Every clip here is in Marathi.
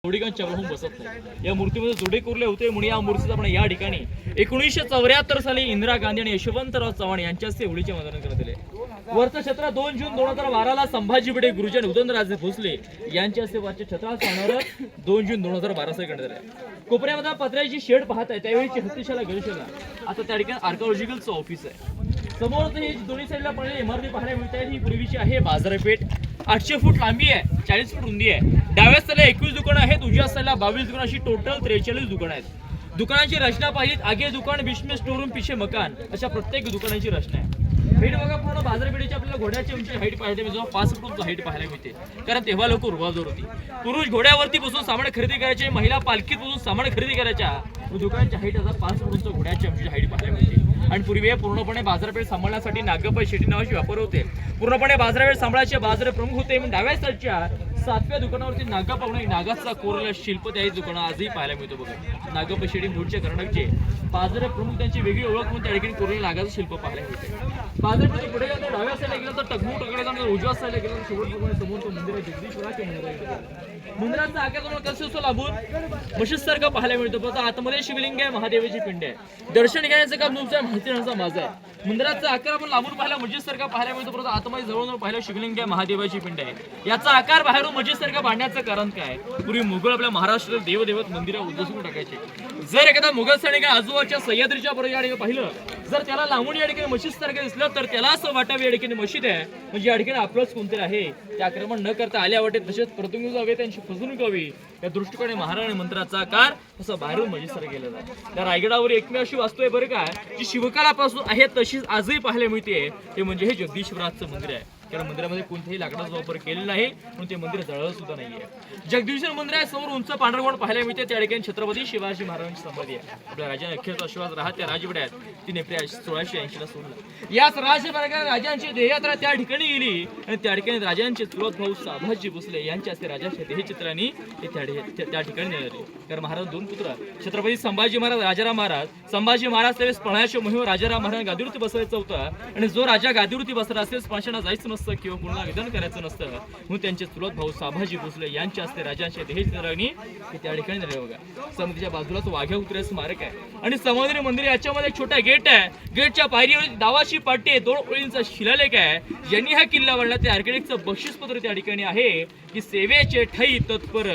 जोडीकांच्या होऊन बसत नाही। या मूर्तीमध्ये जोडे कोरले होते म्हणून या मूर्तीचा आपण या ठिकाणी 1974 साली इंदिरा गांधी आणि यशवंतराव चव्हाण यांच्या हस्ते होळीचे मैदान करण्यात आले। वरचं छत्र 2 जून 2012 ला संभाजी भिडे गुरुजी आणि उदयनराजे भोसले यांच्या हस्ते वरचे छत्राचं अनावरण 2 जून 2012 साली करण्यात आले। कोपऱ्यामध्ये पत्र्याची शेड पाहत आहे त्यावेळी 36 ला गणेशाला आता त्या ठिकाणी आर्किओलॉजिकलचं ऑफिस आहे। समोर ही दोन्ही साईडला पडलेली इमारती पाहायला मिळते। ही पूर्वीची आहे बाजारपेठ। 800 फूट लांबी आहे, 40 फूट रुंदी आहे। डाव्या साईडला 21 दुकानं आहेत, उजव्या साईडला 22 दुकानं, अशी टोटल 43 दुकानं आहेत। दुकानाची रचना पाहिली आगे दुकान, बीच में स्टोर रूम, पीछे मकान, अशा प्रत्येक दुकानाची रचना आहे। हाईट बघा, पूर्ण बाजारपेठेची आपल्याला घोड्याची उंची हाईट पाहायला मिळते, 5 फूट हाईट पाहायला मिळते। कारण तेव्हा लोक रुबाबदार होती। पुरुष घोड्यावरती बसून सामान खरेदी करायचे, महिला पालखीत बसून सामान खरेदी करायच्या। दुकानाची हाईट आता 5 फूट घोड्याची उंची हाईट पाहायला मिळते। आणि पूर्वी पूर्णपणे बाजारपेठ सांभाळण्यासाठी नागप्पा शेट्टी नावाची वापर होते। पूर्णपणे बाजारपेठ सांभाळायचे बाजार प्रमुख होते। म्हणून डाव्या साईडच्या 7व्या दुकानावरती नागप्पा म्हणून नागाचा कोरलेला शिल्प त्या दुकान आजही पाहायला मिळतो। बघा, नागप्पा शेट्टी मूळचे कर्नाटकचे बाजार प्रमुख, त्यांची वेगळी ओळख म्हणून त्या ठिकाणी कोरलेलं नागाचं शिल्प पाहायला मिळते। बाजारपेठ पुढे गेलं तर डाव्या साईडला गेलं तर टकमू टकड्याचा, उजव्या साईडला गेलं तर शेवटप्रमाणे समोर तो मंदिर आहे, जगदीश्वराचे मंदिर आहे। मंदिराचा आकार तुम्हाला कसं असं लांबून मशीदसारखं पाहायला मिळतं। पण आतमध्ये शिवलिंग आहे, महादेवाची पिंड आहे। दर्शन घेण्याचं काम तुमचं आहे, माहिती देण्याचा माझा आहे। मंदिराचा आकार आपण लांबून पाहायला मस्जिदसारखा पाहायला मिळतो, परंतु आतमध्ये जवळजवळ पाहायला शिवलिंग आहे, महादेवाची पिंड आहे। याचा आकार बाहेरून मस्जिदसारखा बांधण्याचं कारण काय? पूर्वी मुघल आपल्या महाराष्ट्रात देवदेवत मंदिरं उद्ध्वस्त टाकायचे। जर एखादा मुघल सैनिक आजूबाजूच्या सह्याद्रीच्या पर्यटन पाहिलं, जर त्याला लांबून या ठिकाणी मस्जिदसारखं दिसलं तर त्याला असं वाटावं या ठिकाणी मस्जिद आहे, म्हणजे या ठिकाणी आपलंच कोणतरी आहे। ते आक्रमण न करता आल्या वाटेत तसेच परतून जावे, त्यांची फसवणूक व्हावी या दृष्टीकोनाने महाराणी मंत्राचा आकार असं बाहेरून मस्जिदसारखं केला जातो। त्या रायगडावर एकमेव अशी वास्तू आहे बरं का, जी शिवकालापासून आहे तशीच आजही पाहायला मिळते, ते म्हणजे हे जगदीश्वराचं मंदिर आहे। कारण मंदिरामध्ये कोणत्याही लाकडाचा वापर केलेला नाही, म्हणून ते मंदिर जळलं सुद्धा नाहीये। जगदीश्वर मंदिर आहे, समोर उंच पांढरवण पाहायला मिळते, त्या ठिकाणी छत्रपती शिवाजी महाराजांची समाधी आहे। आपल्या राजाने अखेरचा श्वास राहत त्या राजवाड्यात 3 एप्रिल 1680 ला सोडला। याच राजमार्गाने राजांची देहयात्रा त्या ठिकाणी गेली आणि त्या ठिकाणी राजांचे चुलत भाऊ संभाजी भोसले यांच्या हस्ते राजाच्या देहचित्रांनी त्या ठिकाणी नेले। कारण महाराज 2 पुत्र, छत्रपती संभाजी महाराज, राजाराम महाराज। संभाजी महाराज त्यावेळेस पळण्याच्या मोहिमेवर राजाराम महाराज गादीवरती बसायचं होतं, आणि जो राजा गादीवरती बसला असेल स्पर्शाला जायचं नसतं किंवा कोणाला विधान करायचं नसतं, म्हणून त्यांचे चुलत भाऊ संभाजी भोसले यांच्या हस्ते राजांच्या देहचित्रांनी त्या ठिकाणी नेले। बघा, समुद्राच्या बाजूलाच वाघ्या उतऱ्या स्मारक आहे आणि समुद्री मंदिर, याच्यामध्ये एक छोटा गेट आहे। गेटच्या पायरीवर दावाची पाटी आहे, 2 ओळींचा शिलालेख आहे। ज्यांनी हा किल्ला बांधला ते आर्किटेक्टचं बक्षीसपत्र त्या ठिकाणी आहे की सेवेचे ठाई तत्पर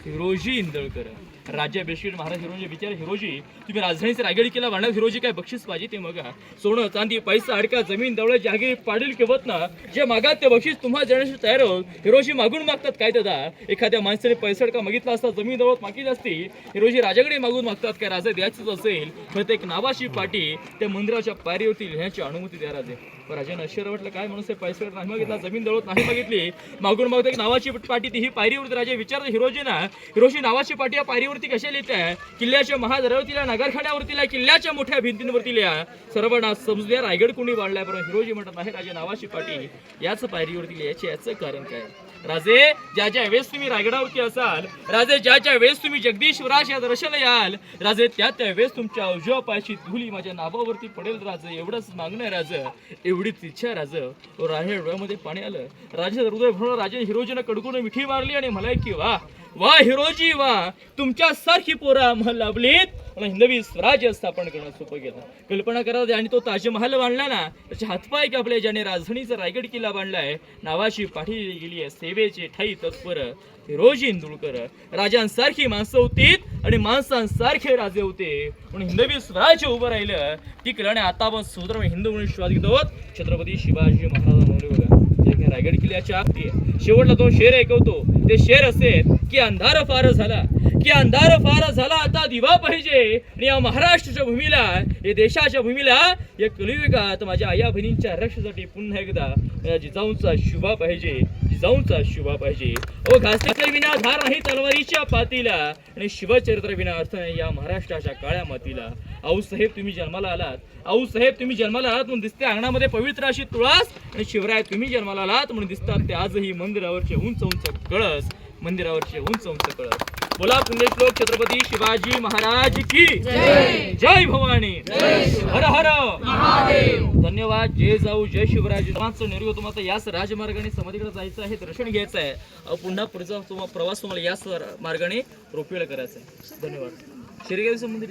हिरोजी इंदळकर। राजा बेशीड महाराज हिरोजी विचार, हिरोजी तुम्ही राजधानीचे रायगड किल्ला बांधला, हिरोजी काय बक्षीस पाहिजे ते मगा, सोनं चांदी पैसा अडका जमीन दौलत जागे पाडील किंमत ना, जे मागात ते बक्षीस तुम्हाला देण्यासाठी तयार आहोत। हिरोजी मागून मागतात काय दादा, एखाद्या माणसाने पैसा अडका मागितला असता, जमीन दौलत मागितली असती, हिरोजी राजाकडे मागून मागतात काय राजा द्यायचंच असेल तर एक नावाची पाटी त्या मंदिराच्या पायरीवरती लिहिण्याची अनुमती द्या राजे। राजाने आश्चर्य वाटलं, काय म्हणून पैसा नाही मागितला, जमीन दौलत नाही मागितली, मागून मागतो एक नावाची पाटी ती ही पायरीवरती। राजा विचारतो हिरोजीना, हिरोजी नावाची पाटी या पायरीवरती कशा लिहिताय? किल्ल्याच्या महादरवतीला, नगरखान्यावरतीला, किल्ल्याच्या मोठ्या भिंतींवरती लिहा, सर्वांना समजू द्या रायगड कोणी बांधलाय। पण हिरोजी म्हणतात नाही राजा, नावाची पाटी याच पायरीवरती लिहायची, याचं कारण काय? राजे, ज्या वेळेस तुम्ही रायगडावरती असाल, राजे ज्या वेळेस तुम्ही जगदीश्वराच्या दर्शनाला याल, राजे त्या वेळेस तुमच्या उजव्या पायाची धुली माझ्या नाभावरती पडेल राजे, एवढंच मागणं आहे राजे, एवढीच इच्छा राजे। राजा डोळ्यामध्ये पाणी आलं, राजे हृदय भरून राजे हिरोजीनं कडकडून मिठी मारली आणि म्हणाले की वा वा हिरोजी वा, तुमच्या सारखी पोरा आम्हाला लाभलीत, हिंदवी स्वराज्य स्थापन करणं सोपं गेलं। कल्पना करा, आणि तो ताजमहाल बांधला ना, त्याचे हातपाय कापले, ज्याने राजधानीचा रायगड किल्ला बांधलाय, नावाची पाठी गेली आहे, सेवेचे ठाई तत्पर हिरोजी इंदुळकर। राजांसारखी माणसं होती आणि माणसांसारखे राजे होते, म्हणून हिंदवी स्वराज्य उभं राहिलं टिकलं। आणि आता आपण सुधर्म हिंदू म्हणून श्वास घेतो छत्रपती शिवाजी महाराजांमुळे। बघा, रायगड किल्ल्याच्या अगदी शेवटला 2 शेर ऐकवतो, ते शेर असे की अंधार फार झाला, की अंधार फार झाला, आता दिवा पाहिजे, आणि या महाराष्ट्राच्या भूमीला, या देशाच्या भूमीला, या कलियुगात माझ्या आया बहिणींच्या रक्षासाठी पुन्हा एकदा जिजाऊंचा शुभा पाहिजे, जिजाऊंचा शुभा पाहिजे। ओ घासलेल्या विना धार नाही तलवारीच्या पातीला, आणि शिवचरित्र विना अर्थ नाही या महाराष्ट्राच्या काळ्या मातीला। आऊसाहेब तुम्ही जन्माला आलात, आऊसाहेब तुम्ही जन्माला आलात म्हणून दिसते अंगणामध्ये पवित्र अशी तुळस, आणि शिवराय तुम्ही जन्माला आलात म्हणून दिसतात ते आजही मंदिरावरचे उंच उंच कळस। मंदिरावरचे उंच उंच कळस. बोला पुण्यश्लोक छत्रपती शिवाजी महाराज की जय भवानी, हर हर धन्यवाद. जय जाऊ जय शिवराज. निर्णय होतो आता याच राजमार्गाने समाधीकडे जायचं आहे, दर्शन घ्यायचं आहे. पुन्हा पुढचा प्रवास तुम्हाला याच मार्गाने रोपवेला करायचा आहे. धन्यवाद. शिरगावी संबंधित